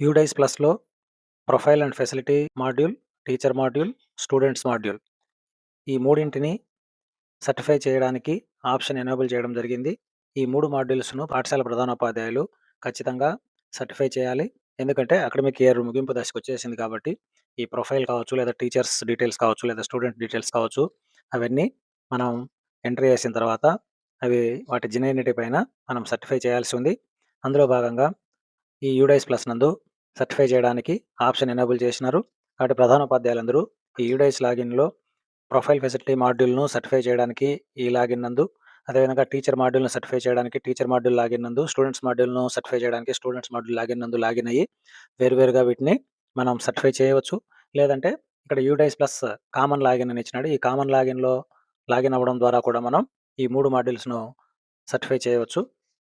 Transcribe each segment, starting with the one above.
UDISE ప్లస్‌లో profile and facility module, teacher module, students module ఈ మూడింటిని సర్టిఫై చేయడానికి ఆప్షన్ ఎనేబుల్ చేయడం జరిగింది. ఈ 3 మాడ్యూల్స్‌ను పాఠశాల ప్రధానోపాధ్యాయులు ఖచ్చితంగా సర్టిఫై చేయాలి. ఎందుకంటే అకాడమిక్ ఇయర్ ముగింపు దశకొచ్చేసింది కాబట్టి, ఈ ప్రొఫైల్ కావచ్చు, లేదా టీచర్స్ డీటెయిల్స్ కావచ్చు, లేదా స్టూడెంట్ డీటెయిల్స్ కావచ్చు, అవన్నీ మనం ఎంటర్ చేసిన తర్వాత అవి వాటి జెన్యూనిటీ పైన మనం సర్టిఫై చేయాల్సి ఉంది. అందులో భాగంగా ఈ యూడైస్ ప్లస్ నందు సర్టిఫై చేయడానికి ఆప్షన్ ఎనేబుల్ చేసినారు. కాబట్టి ప్రధానోపాధ్యాయులందరూ ఈ యూడైస్ లాగిన్‌లో ప్రొఫైల్ ఫెసిలిటీ మాడ్యూల్‌ను సర్టిఫై చేయడానికి ఈ లాగిన్ నందు, అదేవిధంగా టీచర్ మాడ్యూల్‌ను సర్టిఫై చేయడానికి టీచర్ మాడ్యూల్ లాగిన్ నందు, స్టూడెంట్స్ మాడ్యూల్‌ను సర్టిఫై చేయడానికి స్టూడెంట్స్ మాడ్యూల్ లాగిన్ నందు లాగిన్ అయ్యి వేరువేరుగా వీటిని మనం సర్టిఫై చేయవచ్చు. లేదంటే ఇక్కడ యూడైస్ ప్లస్ కామన్ లాగిన్ అని ఇచ్చినాడు. ఈ కామన్ లాగిన్‌లో లాగిన్ అవ్వడం ద్వారా కూడా మనం ఈ 3 మాడ్యూల్స్‌ను సర్టిఫై చేయవచ్చు.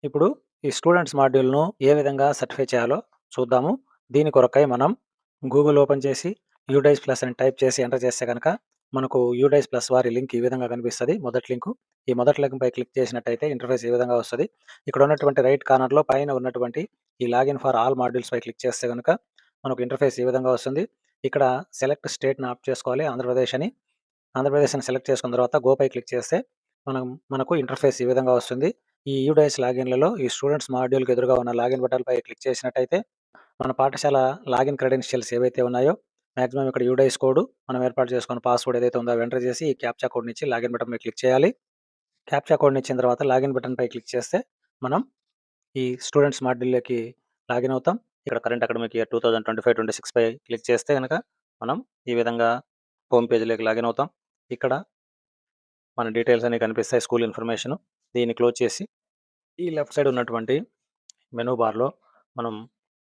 ఇప్పుడు ఈ స్టూడెంట్స్ మాడ్యూల్‌ను ఏ విధంగా సర్టిఫై చేయాలో చూద్దాము. దీని కొరకై మనం గూగుల్ ఓపెన్ చేసి యూడైస్ ప్లస్ అని టైప్ చేసి ఎంటర్ చేస్తే గనక మనకు యూడైస్ ప్లస్ వారి లింక్ ఈ విధంగా కనిపిస్తది. మొదటి లింకు. ఈ మొదటి లింక్‌పై క్లిక్ చేసినట్టయితే ఇంటర్ఫేస్ ఈ విధంగా వస్తది. ఇక్కడ ఉన్నటువంటి రైట్ కార్నర్‌లో పైన ఉన్నటువంటి ఈ లాగిన్ ఫర్ ఆల్ మాడ్యూల్స్‌పై క్లిక్ చేస్తే గనుక మనకు ఇంటర్ఫేస్ ఈ విధంగా వస్తుంది. ఇక్కడ సెలెక్ట్ స్టేట్‌ని ఆప్ట్ చేసుకోవాలి ఆంధ్రప్రదేశ్ అని. ఆంధ్రప్రదేశ్‌ని సెలెక్ట్ చేసుకున్న తర్వాత గోపై క్లిక్ చేస్తే మనకు ఇంటర్ఫేస్ ఈ విధంగా వస్తుంది. ఈ యూడైస్ లాగిన్‌లలో ఈ స్టూడెంట్స్ మాడ్యూల్‌కి ఎదురుగా ఉన్న లాగిన్ బటన్‌పై క్లిక్ చేసినట్టయితే మన పాఠశాల లాగిన్ క్రెడెన్షియల్స్ ఏవైతే ఉన్నాయో మాక్సిమం ఇక్కడ యూడైస్ కోడ్ మనం ఏర్పాటు చేసుకున్న పాస్వర్డ్ ఏదైతే ఉందో అవి ఎంటర్ చేసి ఈ క్యాప్చా కోడ్‌ని ఇచ్చి లాగిన్ బటన్‌పై క్లిక్ చేయాలి. క్యాప్చా కోడ్‌ని ఇచ్చిన తర్వాత లాగిన్ బటన్‌పై క్లిక్ చేస్తే మనం ఈ స్టూడెంట్స్ మాడ్యూల్‌లోకి లాగిన్ అవుతాం. ఇక్కడ కరెంట్ అకాడమిక్ ఇయర్ 2025, 26 పై క్లిక్ చేస్తే గనక మనం ఈ విధంగా హోమ్ పేజ్‌లోకి లాగిన్ అవుతాం. ఇక్కడ మన డీటెయిల్స్ అన్నీ కనిపిస్తాయి. School information. దీన్ని క్లోజ్ చేసి ఈ లెఫ్ట్ సైడ్ ఉన్నటువంటి మెనూ బార్‌లో మనం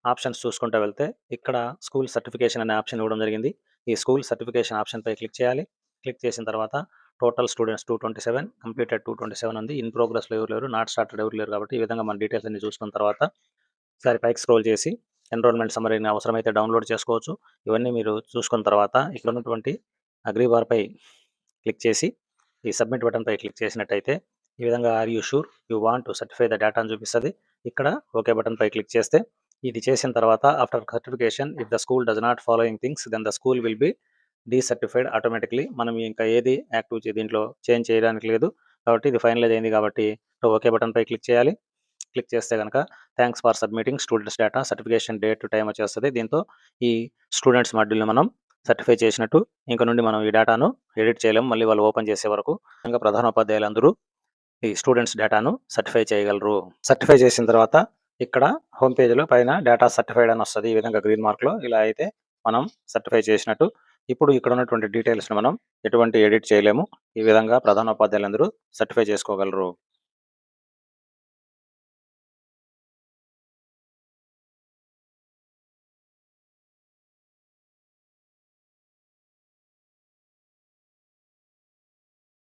ఆప్షన్స్ చూసుకుంటూ వెళ్తే ఇక్కడ స్కూల్ సర్టిఫికేషన్ అనే ఆప్షన్ ఇవ్వడం జరిగింది. ఈ స్కూల్ సర్టిఫికేషన్ ఆప్షన్‌పై క్లిక్ చేయాలి. క్లిక్ చేసిన తర్వాత టోటల్ స్టూడెంట్స్ 227, కంప్లీటెడ్ 227 ఉంది. ఇన్ ప్రోగ్రెస్‌లో ఎవరు లేరు, నాట్ స్టార్టెడ్ ఎవరు లేరు కాబట్టి ఈ విధంగా మన డీటెయిల్స్ అన్ని చూసుకున్న తర్వాత ఒకసారి పైకి స్క్రోల్ చేసి ఎన్రోల్మెంట్ సమ్మరీని అవసరమైతే డౌన్లోడ్ చేసుకోవచ్చు. ఇవన్నీ మీరు చూసుకున్న తర్వాత ఇక్కడ ఉన్నటువంటి అగ్రీ బార్‌పై క్లిక్ చేసి ఈ సబ్మిట్ బటన్‌పై క్లిక్ చేసినట్టయితే ఈ విధంగా are you sure you want to certify the data అని చూపిస్తది. ఇక్కడ ఓకే బటన్‌పై క్లిక్ చేస్తే ఇది చేసిన తర్వాత after certification if the school does not following things then the school will be decertified automatically. మనం ఇంకా ఏది దీంట్లో చేంజ్ చేయడానికి లేదు. కాబట్టి ఇది ఫైనలైజ్ అయింది కాబట్టి ఓకే బటన్‌పై క్లిక్ చేయాలి. క్లిక్ చేస్తే గనక thanks for submitting students data certification date to time వచ్చేస్తది. దీంతో ఈ స్టూడెంట్స్ మాడ్యూల్‌ని మనం సర్టిఫై చేసినట్టు. ఇంక నుండి మనం ఈ డేటాను ఎడిట్ చేయలేము. మళ్ళీ వాళ్ళు ఓపెన్ చేసే వరకు. ఇంకా ప్రధానోపాధ్యాయులందరూ ఈ స్టూడెంట్స్ డేటాను సర్టిఫై చేయగలరు. సర్టిఫై చేసిన తర్వాత ఇక్కడ హోమ్ పేజ్‌లో పైన డేటా సర్టిఫైడ్ అని వస్తది. ఈ విధంగా గ్రీన్ మార్క్‌లో. ఇలా అయితే మనం సర్టిఫై చేసినట్టు. ఇప్పుడు ఇక్కడ ఉన్నటువంటి డీటెయిల్స్‌ని మనం ఎటువంటి ఎడిట్ చేయలేము. ఈ విధంగా ప్రధానోపాధ్యాయులందరూ సర్టిఫై చేసుకోగలరు.